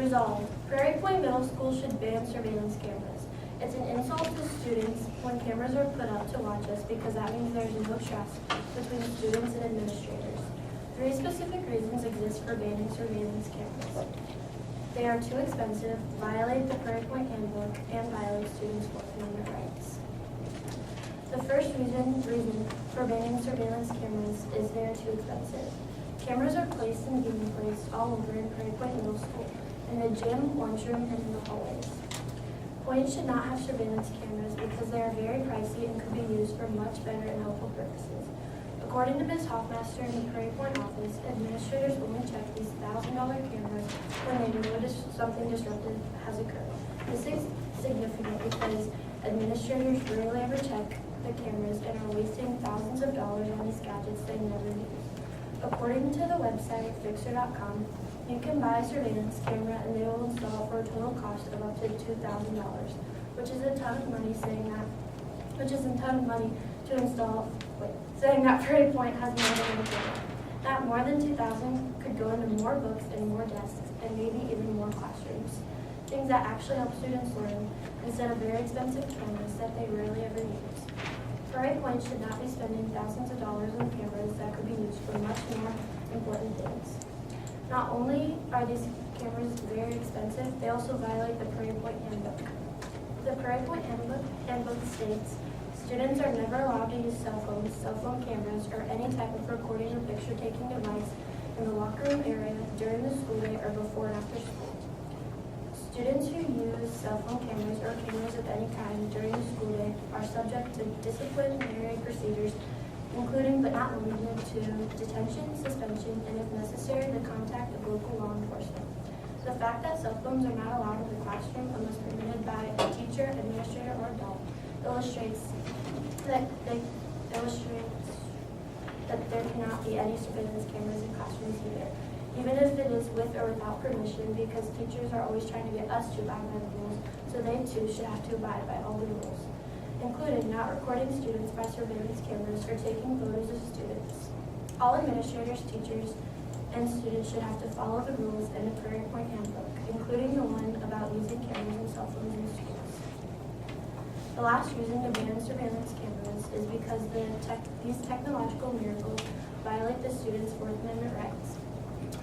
Resolved, Prairie Point Middle School should ban surveillance cameras. It's an insult to students when cameras are put up to watch us because that means there's no trust between students and administrators. 3 specific reasons exist for banning surveillance cameras. They are too expensive, violate the Prairie Point Handbook, and violate students' Fourth Amendment rights. The first reason for banning surveillance cameras is they are too expensive. Cameras are placed and being placed all over in Prairie Point Middle School, in the gym, lunchroom, and in the hallways. Point should not have surveillance cameras because they are very pricey and could be used for much better and helpful purposes. According to Ms. Hoffmaster in the Prairie Point office, administrators only check these $1,000 cameras when they notice something disruptive has occurred. This is significant because administrators rarely ever check the cameras and are wasting thousands of dollars on these gadgets they never use. According to the website Fixer.com, you can buy a surveillance camera and they will install it for a total cost of up to $2,000, which is a ton of money to install. Saying that Prairie Point has more than one camera. That more than $2,000 could go into more books and more desks and maybe even more classrooms. Things that actually help students learn instead of very expensive cameras that they rarely ever use. Prairie Point should not be spending thousands of dollars on cameras that could be used for much more important things. Not only are these cameras very expensive, they also violate the Prairie Point Handbook. The Prairie Point Handbook states, students are never allowed to use cell phone cameras, or any type of recording or picture-taking device in the locker room area during the school day or before and after school. Students who use cell phone cameras or cameras of any kind during the school day are subject to disciplinary procedures, including but not limited to detention, suspension, and if necessary, the contact of local law enforcement. The fact that cell phones are not allowed in the classroom unless permitted by a teacher, administrator, or adult illustrates that there cannot be any surveillance cameras in classrooms either, even if it is with or without permission, because teachers are always trying to get us to abide by the rules, so they too should have to abide by all the rules, including not recording students by surveillance cameras or taking photos of students. All administrators, teachers, and students should have to follow the rules in the Prairie Point Handbook, including the one about using cameras and cell phones in schools. The last reason to ban surveillance cameras is because these technological miracles violate the students' Fourth Amendment rights.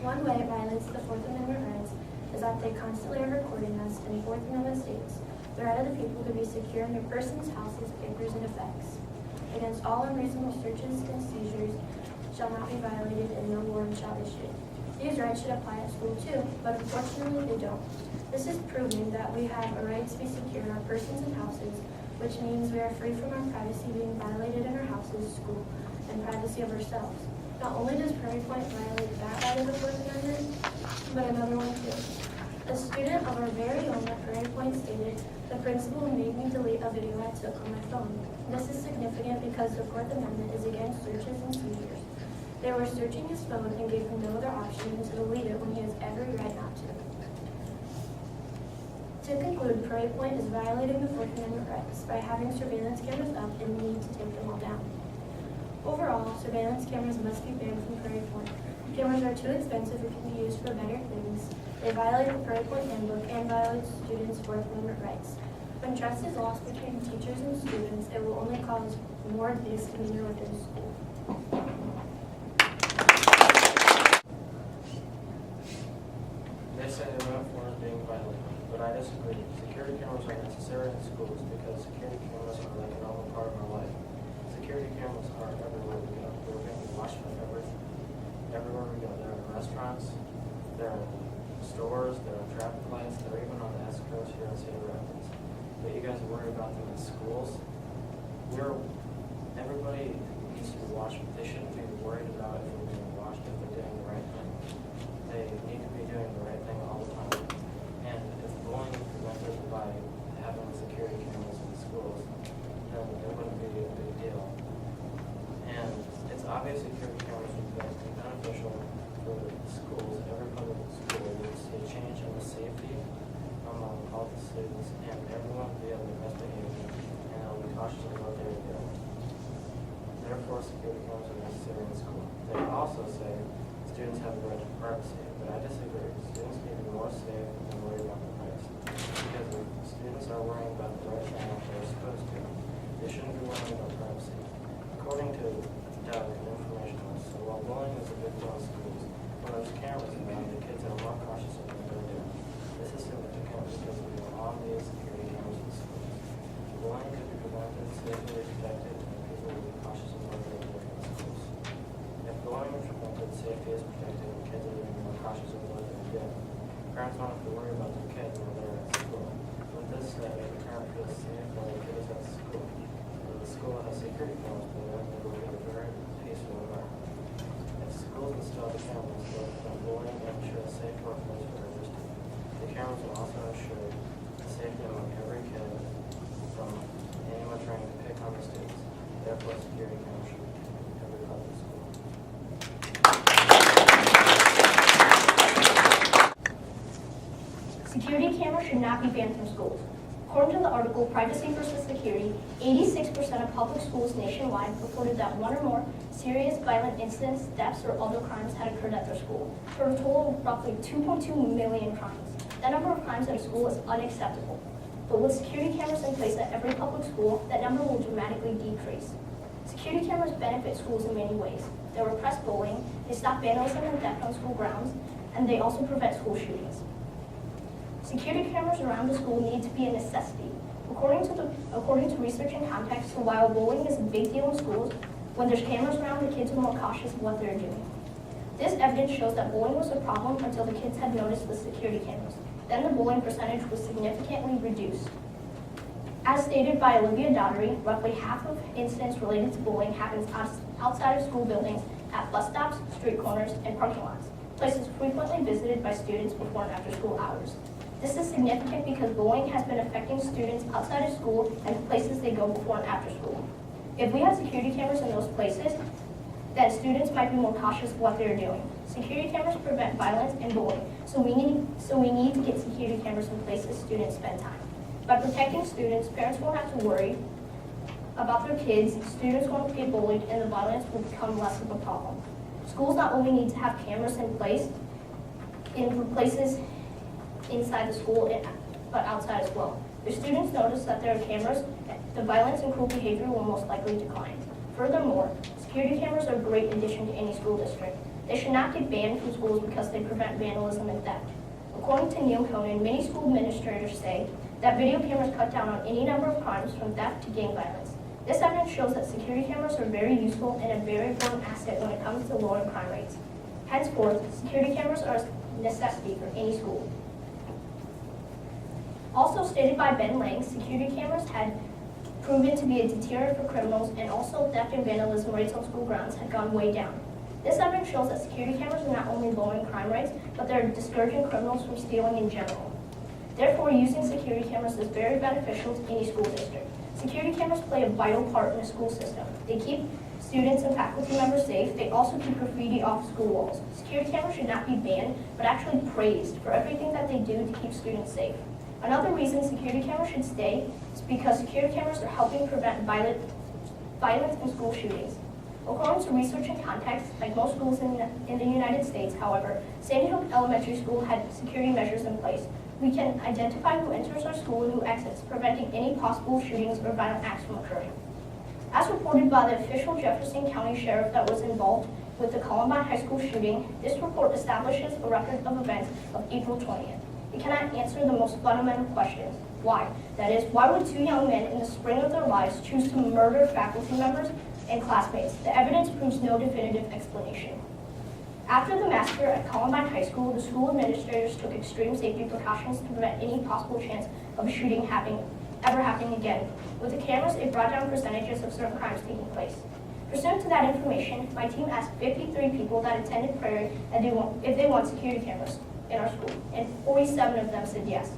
One way it violates the Fourth Amendment rights is that they constantly are recording us, and Fourth Amendment states, the right of the people to be secure in their persons, houses, papers, and effects. Against all unreasonable searches and seizures shall not be violated, and no warrant shall issue. These rights should apply at school too, but unfortunately they don't. This is proving that we have a right to be secure in our persons and houses, which means we are free from our privacy being violated in our houses, school, and privacy of ourselves. Not only does Prairie Point violate that right of the Fourth Amendment, but another one too. A student of our very own at Prairie Point stated, the principal made me delete a video I took on my phone. This is significant because the Fourth Amendment is against searches and seizures. They were searching his phone and gave him no other option than to delete it when he has every right not to. To conclude, Prairie Point is violating the Fourth Amendment rights by having surveillance cameras up and need to take them all down. Overall, surveillance cameras must be banned from Prairie Point. Cameras are too expensive and can be used for better things. They violate the Prairie Point Handbook and violate students' Fourth Amendment rights. When trust is lost between teachers and students, it will only cause more misdemeanor within school. They say the uniform is being violated, but I disagree. Security cameras are necessary in schools because security cameras are like a normal part of our life. Security cameras are everywhere we go. They're being watched by everywhere we go. They're in restaurants, they're in stores, they're in traffic lights, they're even on the escorts here in Cedar Rapids. But you guys worry about them in schools. Everybody needs to be watched, but they shouldn't be worried about if they're being watched, if they're doing the right thing. They need to be doing the right thing all the time. And if bullying is prevented by having security cameras in schools, then it wouldn't be a big deal. And it's obvious security cameras would be beneficial for schools. Every public school would see a change in the safety among all the students, and everyone would be able to best behavior, and they'll be cautious of what they're doing. Therefore, security cameras are necessary in school. They also say students have the right to privacy, but I disagree. Students need to be more safe than parents don't have to worry about their kids when they're at school. With this said, the parent feels safe when their kid is at school. When the school has security cameras put in, it will be a very peaceful environment. If schools install the cameras, they will prevent bullying and ensure a safe workplace for every student. The cameras will also ensure the safety among every kid from anyone trying to pick on the students. Therefore, security cameras should be in every public school. Security cameras should not be banned from schools. According to the article Privacy versus Security, 86% of public schools nationwide reported that one or more serious violent incidents, thefts, or other crimes had occurred at their school, for a total of roughly 2.2 million crimes. That number of crimes at a school is unacceptable. But with security cameras in place at every public school, that number will dramatically decrease. Security cameras benefit schools in many ways. They repress bullying, they stop vandalism and theft on school grounds, and they also prevent school shootings. Security cameras around the school need to be a necessity. According to research and context, so while bullying is a big deal in schools, when there's cameras around, the kids are more cautious of what they're doing. This evidence shows that bullying was a problem until the kids had noticed the security cameras. Then the bullying percentage was significantly reduced. As stated by Olivia Daugherty, roughly half of incidents related to bullying happens outside of school buildings, at bus stops, street corners, and parking lots, places frequently visited by students before and after school hours. This is significant because bullying has been affecting students outside of school and the places they go before and after school. If we had security cameras in those places, then students might be more cautious of what they're doing. Security cameras prevent violence and bullying, so we need to get security cameras in place as students spend time. By protecting students, parents won't have to worry about their kids, students won't get bullied, and the violence will become less of a problem. Schools not only need to have cameras in place in places inside the school, but outside as well. If students notice that there are cameras, the violence and cruel behavior will most likely decline. Furthermore, security cameras are a great addition to any school district. They should not get banned from schools because they prevent vandalism and theft. According to Neil Conan, many school administrators say that video cameras cut down on any number of crimes from theft to gang violence. This evidence shows that security cameras are very useful and a very important asset when it comes to lowering crime rates. Henceforth, security cameras are a necessity for any school. Also stated by Ben Lang, security cameras had proven to be a deterrent for criminals, and also theft and vandalism rates on school grounds had gone way down. This evidence shows that security cameras are not only lowering crime rates, but they're discouraging criminals from stealing in general. Therefore, using security cameras is very beneficial to any school district. Security cameras play a vital part in the school system. They keep students and faculty members safe. They also keep graffiti off school walls. Security cameras should not be banned, but actually praised for everything that they do to keep students safe. Another reason security cameras should stay is because security cameras are helping prevent violence and school shootings. According to research and context, like most schools in the United States, however, Sandy Hook Elementary School had security measures in place. We can identify who enters our school and who exits, preventing any possible shootings or violent acts from occurring. As reported by the official Jefferson County Sheriff that was involved with the Columbine High School shooting, this report establishes a record of events of April 20th. It cannot answer the most fundamental questions. Why? That is, why would two young men in the spring of their lives choose to murder faculty members and classmates? The evidence proves no definitive explanation. After the massacre at Columbine High School, the school administrators took extreme safety precautions to prevent any possible chance of a shooting ever happening again. With the cameras, it brought down percentages of certain crimes taking place. Pursuant to that information, my team asked 53 people that attended Prairie if they want security cameras in our school, and 47 of them said yes.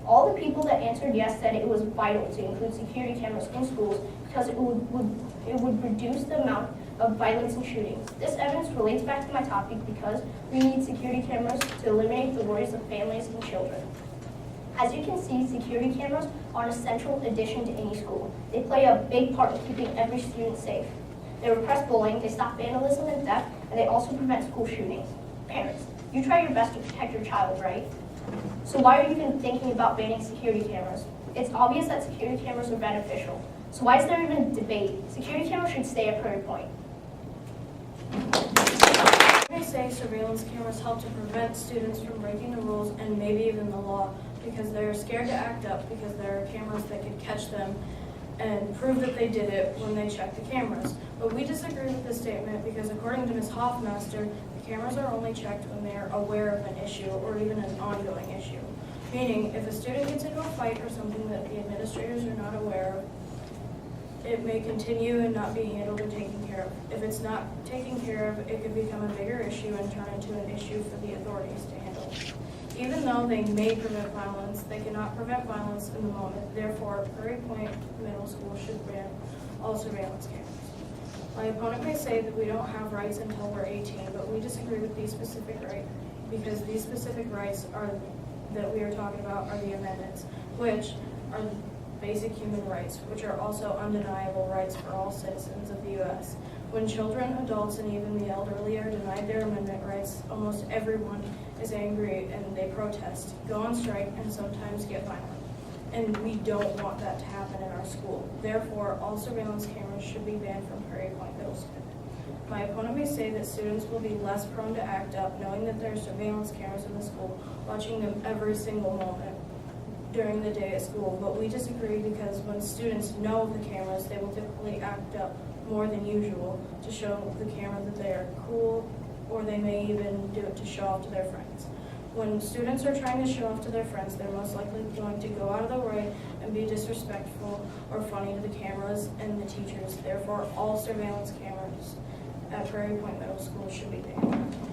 All the people that answered yes said it was vital to include security cameras in schools because it would reduce the amount of violence and shootings. This evidence relates back to my topic because we need security cameras to eliminate the worries of families and children. As you can see, security cameras are an essential addition to any school. They play a big part in keeping every student safe. They repress bullying, they stop vandalism and theft, and they also prevent school shootings. Parents, you try your best to protect your child, right? So why are you even thinking about banning security cameras? It's obvious that security cameras are beneficial. So why is there even debate? Security cameras should stay at Prairie Point. They say surveillance cameras help to prevent students from breaking the rules and maybe even the law because they're scared to act up because there are cameras that could catch them and prove that they did it when they check the cameras. But we disagree with this statement because according to Ms. Hoffmaster, the cameras are only checked when they are aware of an issue or even an ongoing issue. Meaning, if a student gets into a fight or something that the administrators are not aware of, it may continue and not be handled or taken care of. If it's not taken care of, it could become a bigger issue and turn into an issue for the authorities to handle. Even though they may prevent violence, they cannot prevent violence in the moment. Therefore, Prairie Point Middle School should ban all surveillance cameras. My opponent may say that we don't have rights until we're 18, but we disagree with these specific rights because these specific rights that we are talking about are the amendments, which are basic human rights, which are also undeniable rights for all citizens of the U.S. When children, adults, and even the elderly are denied their amendment rights, almost everyone is angry and they protest, go on strike, and sometimes get violent. And we don't want that to happen in our school. Therefore, all surveillance cameras should be banned from Prairie Point Middle School. My opponent may say that students will be less prone to act up knowing that there are surveillance cameras in the school, watching them every single moment during the day at school, but we disagree because when students know of the cameras, they will typically act up more than usual to show the camera that they are cool, or they may even do it to show off to their friends. When students are trying to show off to their friends, they're most likely going to go out of their way and be disrespectful or funny to the cameras and the teachers. Therefore, all surveillance cameras at Prairie Point Middle School should be banned.